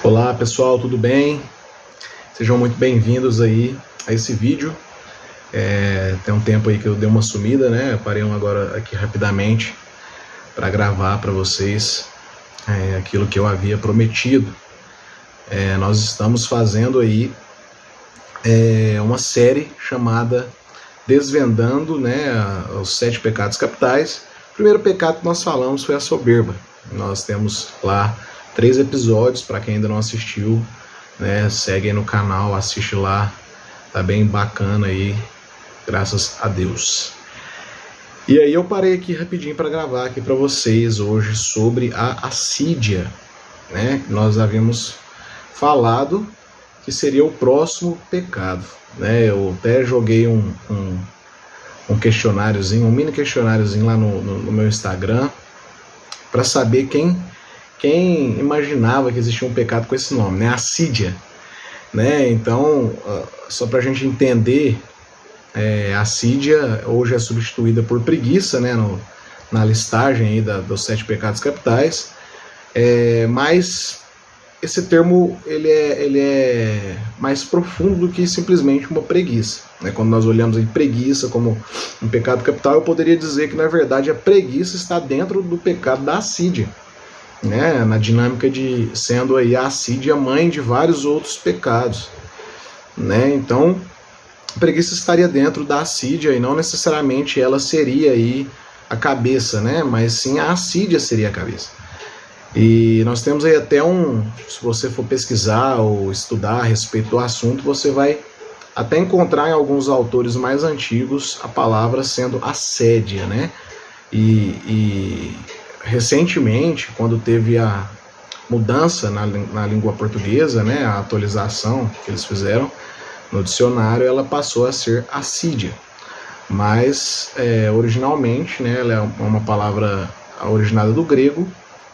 Olá pessoal, tudo bem? Sejam muito bem-vindos aí a esse vídeo. Tem um tempo aí que eu dei uma sumida, né? Eu parei agora aqui rapidamente para gravar para vocês aquilo que eu havia prometido. Nós estamos fazendo aí uma série chamada Desvendando, né, os 7 pecados capitais. O primeiro pecado que nós falamos foi a soberba. Nós temos lá 3 episódios, para quem ainda não assistiu, né, segue aí no canal, assiste lá, tá bem bacana aí, graças a Deus. E aí eu parei aqui rapidinho para gravar aqui para vocês hoje sobre a assídia, né? Nós havíamos falado que seria o próximo pecado, né? Eu até joguei um questionáriozinho, um mini questionáriozinho lá no meu Instagram, para saber quem imaginava que existia um pecado com esse nome, né? Assídia, né? Então, só para a gente entender, a assídia hoje é substituída por preguiça, né? Na listagem aí dos 7 pecados capitais, mas esse termo ele é mais profundo do que simplesmente uma preguiça, né? Quando nós olhamos aí preguiça como um pecado capital, eu poderia dizer que na verdade a preguiça está dentro do pecado da assídia, né, na dinâmica de sendo aí a assídia mãe de vários outros pecados, né? Então a preguiça estaria dentro da assídia e não necessariamente ela seria aí a cabeça, né? Mas sim a assídia seria a cabeça. E nós temos aí até se você for pesquisar ou estudar a respeito do assunto, você vai até encontrar em alguns autores mais antigos a palavra sendo assédia, né? E recentemente, quando teve a mudança na língua portuguesa, né, a atualização que eles fizeram no dicionário, ela passou a ser assídia. Mas originalmente, né, ela é uma palavra originada do grego,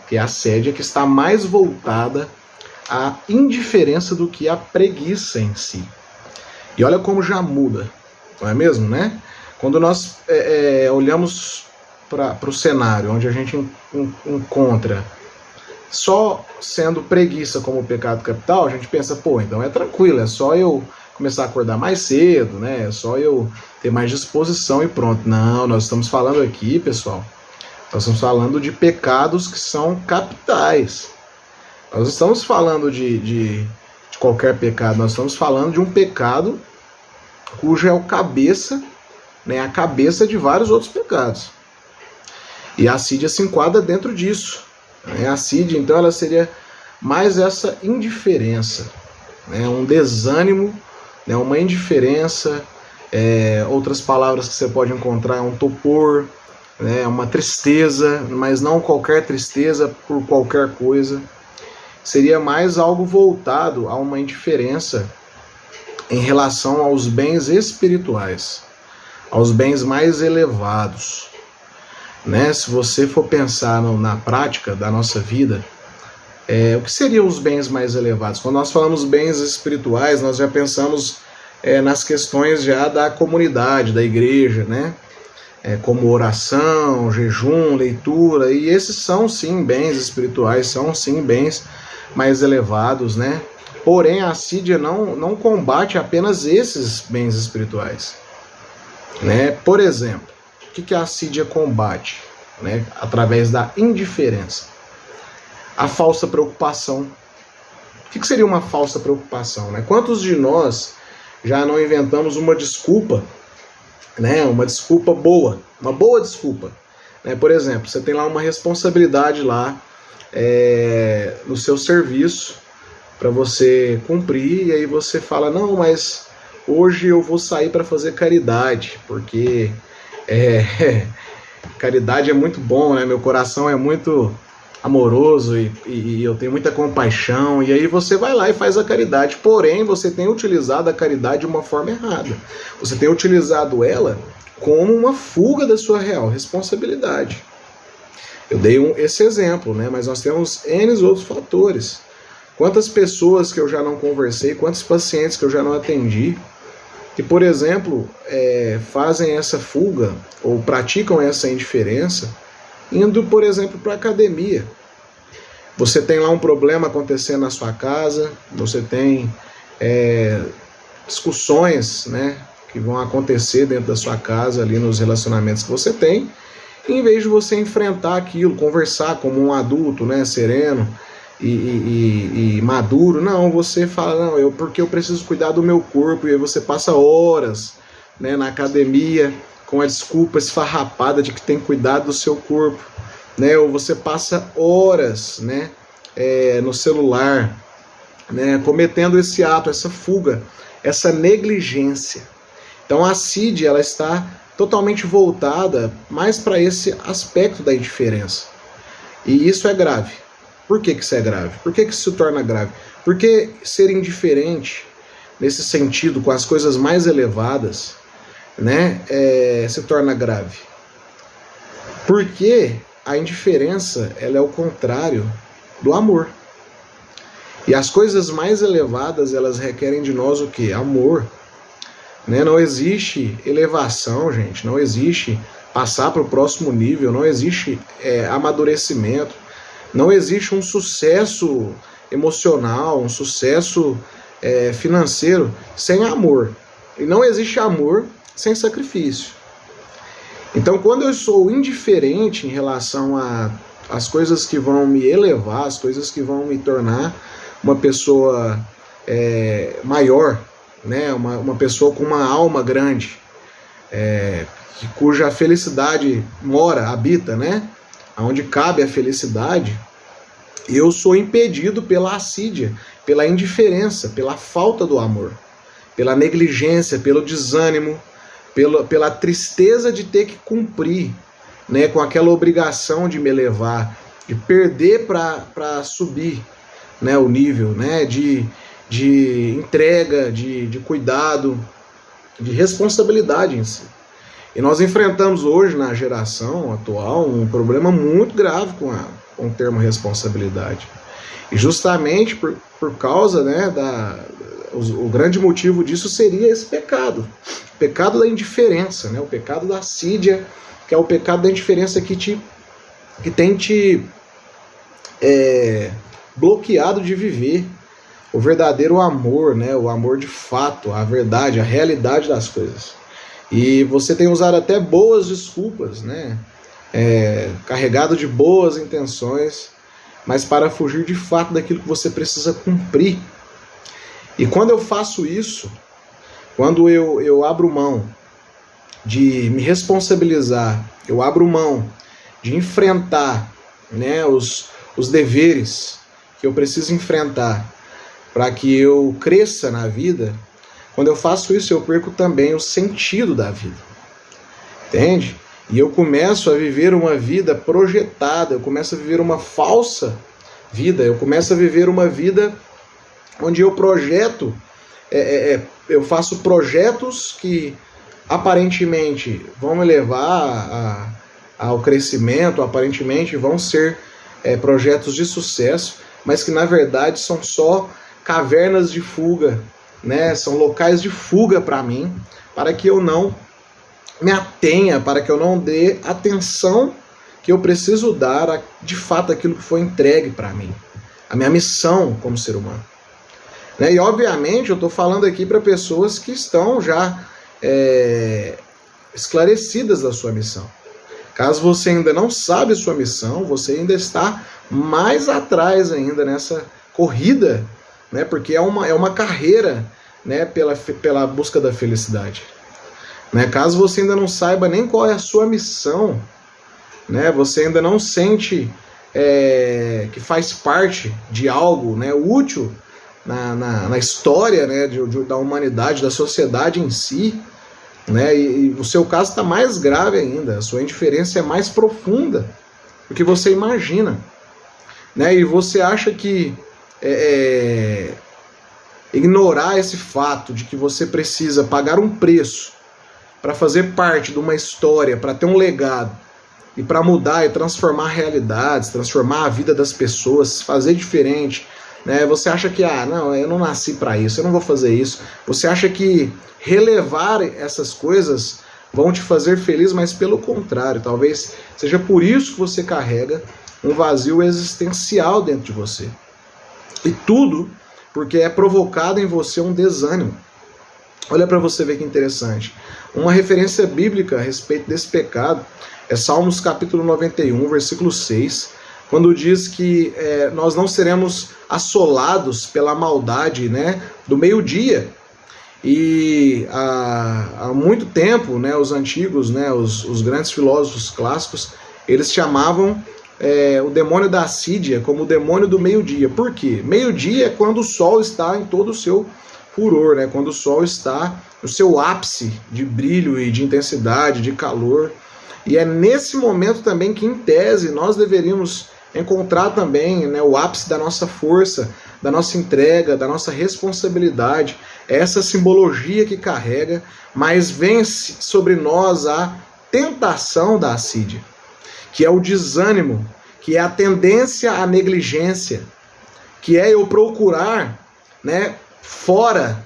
que é assédia, que está mais voltada à indiferença do que à preguiça em si. E olha como já muda, não é mesmo, né? Quando nós olhamos para o cenário onde a gente encontra só sendo preguiça como pecado capital, a gente pensa, pô, então é tranquilo, é só eu começar a acordar mais cedo, né? É só eu ter mais disposição e pronto. Não, nós estamos falando aqui, pessoal, nós estamos falando de pecados que são capitais. Nós estamos falando de qualquer pecado, nós estamos falando de um pecado cujo é o cabeça, né, a cabeça de vários outros pecados. E a assídia se enquadra dentro disso. A assídia, então, ela seria mais essa indiferença, né, um desânimo, né, uma indiferença, outras palavras que você pode encontrar é um topor, né, uma tristeza, mas não qualquer tristeza por qualquer coisa. Seria mais algo voltado a uma indiferença em relação aos bens espirituais, aos bens mais elevados. Né? Se você for pensar na prática da nossa vida, o que seriam os bens mais elevados? Quando nós falamos bens espirituais, nós já pensamos nas questões já da comunidade, da igreja, né? Como oração, jejum, leitura, e esses são sim bens espirituais, são sim bens mais elevados, né? Porém, a assídia não combate apenas esses bens espirituais, né? Por exemplo, o que a assídia combate, né? Através da indiferença. A falsa preocupação. O que seria uma falsa preocupação, né? Quantos de nós já não inventamos uma desculpa, né? Uma desculpa boa, uma boa desculpa, né? Por exemplo, você tem lá uma responsabilidade lá no seu serviço para você cumprir, e aí você fala, não, mas hoje eu vou sair para fazer caridade, porque caridade é muito bom, né? Meu coração é muito amoroso e eu tenho muita compaixão, e aí você vai lá e faz a caridade, porém você tem utilizado a caridade de uma forma errada, você tem utilizado ela como uma fuga da sua real responsabilidade. Eu dei esse exemplo, né? Mas nós temos N outros fatores. Quantas pessoas que eu já não conversei, quantos pacientes que eu já não atendi, que, por exemplo, fazem essa fuga ou praticam essa indiferença indo, por exemplo, para a academia. Você tem lá um problema acontecendo na sua casa, você tem discussões, né, que vão acontecer dentro da sua casa, ali nos relacionamentos que você tem, e em vez de você enfrentar aquilo, conversar como um adulto, né, sereno e maduro, não, você fala, não, porque eu preciso cuidar do meu corpo, e aí você passa horas, né, na academia com a desculpa esfarrapada de que tem que cuidar do seu corpo, né, ou você passa horas, né, no celular, né, cometendo esse ato, essa fuga, essa negligência. Então a assídia, ela está totalmente voltada mais para esse aspecto da indiferença. E isso é grave. Por que isso é grave? Por que isso se torna grave? Porque ser indiferente, nesse sentido, com as coisas mais elevadas, né, se torna grave. Porque a indiferença, ela é o contrário do amor. E as coisas mais elevadas, elas requerem de nós o quê? Amor. Né? Não existe elevação, gente. Não existe passar para o próximo nível. Não existe amadurecimento. Não existe um sucesso emocional, um sucesso financeiro sem amor. E não existe amor sem sacrifício. Então, quando eu sou indiferente em relação às coisas que vão me elevar, as coisas que vão me tornar uma pessoa maior, né? Uma pessoa com uma alma grande, cuja felicidade habita, né? Onde cabe a felicidade, eu sou impedido pela assídia, pela indiferença, pela falta do amor, pela negligência, pelo desânimo, pela tristeza de ter que cumprir, né, com aquela obrigação de me elevar, de perder para subir, né, o nível, né, de entrega, de cuidado, de responsabilidade em si. E nós enfrentamos hoje, na geração atual, um problema muito grave com o termo responsabilidade. E justamente por causa, né, o grande motivo disso seria esse pecado. O pecado da indiferença, né, o pecado da assídia, que é o pecado da indiferença que tem te bloqueado de viver o verdadeiro amor, né, o amor de fato, a verdade, a realidade das coisas. E você tem usado até boas desculpas, né, carregado de boas intenções, mas para fugir de fato daquilo que você precisa cumprir. E quando eu faço isso, quando eu abro mão de me responsabilizar, eu abro mão de enfrentar, né, os deveres que eu preciso enfrentar para que eu cresça na vida, quando eu faço isso, eu perco também o sentido da vida. Entende? E eu começo a viver uma vida projetada, eu começo a viver uma falsa vida, eu começo a viver uma vida onde eu projeto, eu faço projetos que aparentemente vão me levar ao crescimento, aparentemente vão ser projetos de sucesso, mas que na verdade são só cavernas de fuga, né? São locais de fuga para mim, para que eu não me atenha, para que eu não dê atenção que eu preciso dar de fato aquilo que foi entregue para mim, a minha missão como ser humano. Né? E obviamente eu estou falando aqui para pessoas que estão já esclarecidas da sua missão. Caso você ainda não sabe sua missão, você ainda está mais atrás ainda nessa corrida, né? Porque é uma carreira, né, pela busca da felicidade. Né? Caso você ainda não saiba nem qual é a sua missão, né, você ainda não sente que faz parte de algo, né, útil na história, né, da humanidade, da sociedade em si, né, e o seu caso está mais grave ainda, a sua indiferença é mais profunda do que você imagina. Né, e você acha que ignorar esse fato de que você precisa pagar um preço para fazer parte de uma história, para ter um legado, e para mudar e transformar realidades, transformar a vida das pessoas, fazer diferente, né? Você acha que, não, eu não nasci para isso, eu não vou fazer isso. Você acha que relevar essas coisas vão te fazer feliz, mas pelo contrário, talvez seja por isso que você carrega um vazio existencial dentro de você. E tudo porque é provocado em você um desânimo. Olha para você ver que interessante. Uma referência bíblica a respeito desse pecado é Salmos capítulo 91, versículo 6, quando diz que nós não seremos assolados pela maldade, né, do meio-dia. E há muito tempo, né, os antigos, né, os grandes filósofos clássicos, eles chamavam o demônio da assídia como o demônio do meio-dia. Por quê? Meio-dia é quando o sol está em todo o seu furor, né? Quando o sol está no seu ápice de brilho e de intensidade, de calor. E é nesse momento também que, em tese, nós deveríamos encontrar também, né, o ápice da nossa força, da nossa entrega, da nossa responsabilidade. É essa simbologia que carrega, mas vence sobre nós a tentação da assídia, que é o desânimo, que é a tendência à negligência, que é eu procurar, né, fora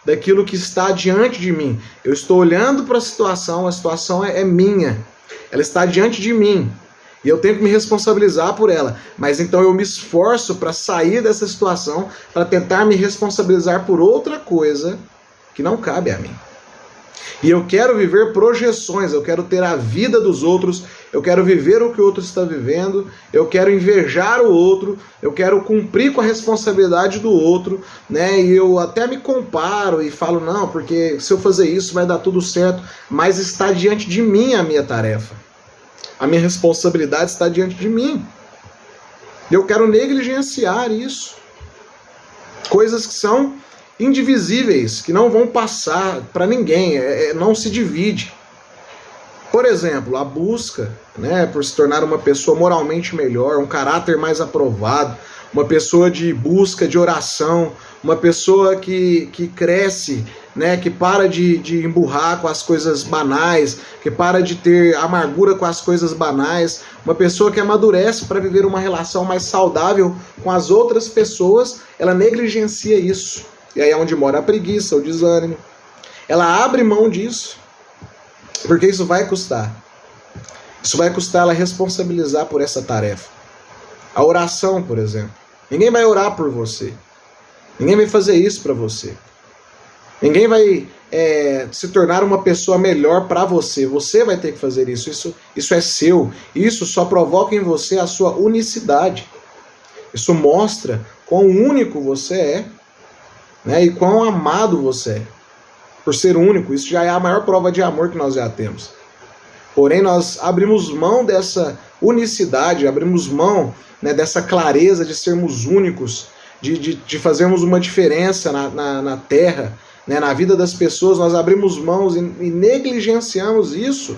daquilo que está diante de mim. Eu estou olhando para a situação é minha, ela está diante de mim, e eu tenho que me responsabilizar por ela, mas então eu me esforço para sair dessa situação, para tentar me responsabilizar por outra coisa que não cabe a mim. E eu quero viver projeções, eu quero ter a vida dos outros, eu quero viver o que o outro está vivendo, eu quero invejar o outro, eu quero cumprir com a responsabilidade do outro, né? E eu até me comparo e falo, não, porque se eu fazer isso vai dar tudo certo, mas está diante de mim a minha tarefa. A minha responsabilidade está diante de mim. Eu quero negligenciar isso. Coisas que são indivisíveis, que não vão passar para ninguém, não se divide. Por exemplo, a busca, né, por se tornar uma pessoa moralmente melhor, um caráter mais aprovado, uma pessoa de busca, de oração, uma pessoa que cresce, né, que para de emburrar com as coisas banais, que para de ter amargura com as coisas banais, uma pessoa que amadurece para viver uma relação mais saudável com as outras pessoas, ela negligencia isso. E aí é onde mora a preguiça, o desânimo. Ela abre mão disso, porque isso vai custar. Isso vai custar ela responsabilizar por essa tarefa. A oração, por exemplo. Ninguém vai orar por você. Ninguém vai fazer isso para você. Ninguém vai se tornar uma pessoa melhor para você. Você vai ter que fazer isso. Isso é seu. Isso só provoca em você a sua unicidade. Isso mostra quão único você é, né, e quão amado você é. Por ser único, isso já é a maior prova de amor que nós já temos. Porém, nós abrimos mão dessa unicidade, abrimos mão, né, dessa clareza de sermos únicos, de fazermos uma diferença na terra, né, na vida das pessoas. Nós abrimos mãos e negligenciamos isso,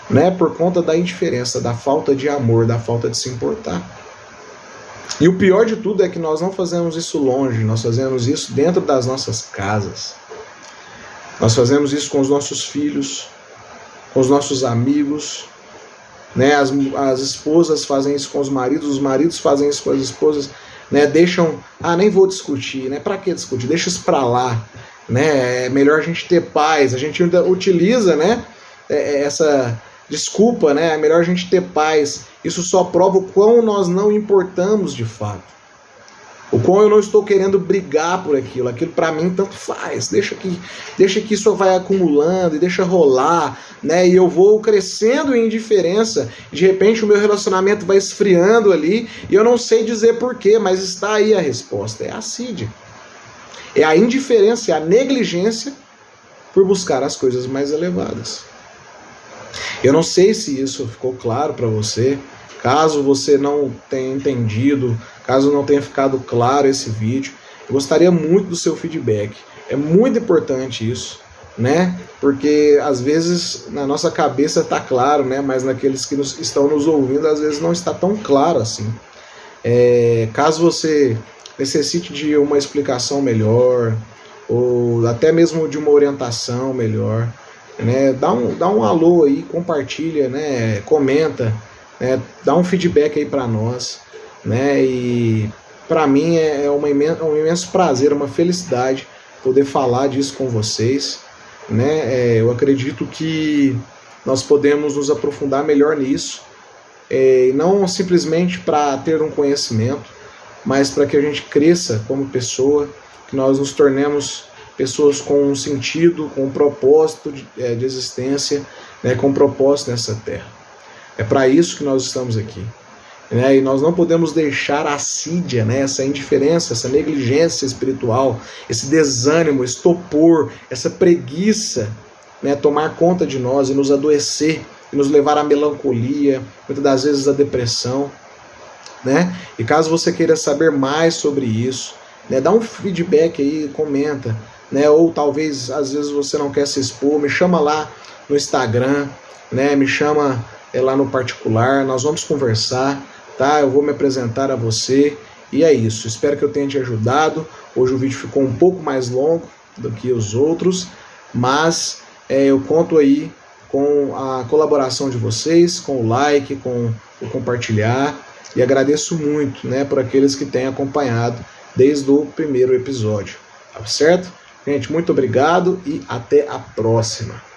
né, por conta da indiferença, da falta de amor, da falta de se importar. E o pior de tudo é que nós não fazemos isso longe, nós fazemos isso dentro das nossas casas. Nós fazemos isso com os nossos filhos, com os nossos amigos, né? As esposas fazem isso com os maridos fazem isso com as esposas, né? Deixam, nem vou discutir, né? Para que discutir? Deixa isso para lá, né? É melhor a gente ter paz. A gente ainda utiliza, né, essa desculpa, né? É melhor a gente ter paz. Isso só prova o quão nós não importamos de fato. O quão eu não estou querendo brigar por aquilo. Aquilo para mim tanto faz. Deixa que isso vai acumulando e deixa rolar, né? E eu vou crescendo em indiferença. De repente o meu relacionamento vai esfriando ali e eu não sei dizer porquê, mas está aí a resposta. É a assídia. É a indiferença, é a negligência por buscar as coisas mais elevadas. Eu não sei se isso ficou claro para você. Caso você não tenha entendido, caso não tenha ficado claro esse vídeo, eu gostaria muito do seu feedback. É muito importante isso, né? Porque às vezes na nossa cabeça está claro, né? Mas naqueles que estão nos ouvindo, às vezes não está tão claro assim. Caso você necessite de uma explicação melhor, ou até mesmo de uma orientação melhor, né? Dá um alô aí, compartilha, né? Comenta. Dá um feedback aí para nós, né? E para mim é um imenso prazer, uma felicidade poder falar disso com vocês, né? Eu acredito que nós podemos nos aprofundar melhor nisso, não simplesmente para ter um conhecimento, mas para que a gente cresça como pessoa, que nós nos tornemos pessoas com um sentido, com um propósito de existência, né, com um propósito nessa terra. É para isso que nós estamos aqui. Né? E nós não podemos deixar a assídia, né, essa indiferença, essa negligência espiritual, esse desânimo, esse topor, essa preguiça, né, tomar conta de nós e nos adoecer, e nos levar à melancolia, muitas das vezes à depressão. Né? E caso você queira saber mais sobre isso, né, dá um feedback aí, comenta, né? Ou talvez às vezes você não quer se expor, me chama lá no Instagram, né? Me chama lá no particular, nós vamos conversar, tá? Eu vou me apresentar a você e é isso. Espero que eu tenha te ajudado. Hoje o vídeo ficou um pouco mais longo do que os outros, mas eu conto aí com a colaboração de vocês, com o like, com o compartilhar, e agradeço muito, né, por aqueles que têm acompanhado desde o primeiro episódio, tá certo? Gente, muito obrigado e até a próxima.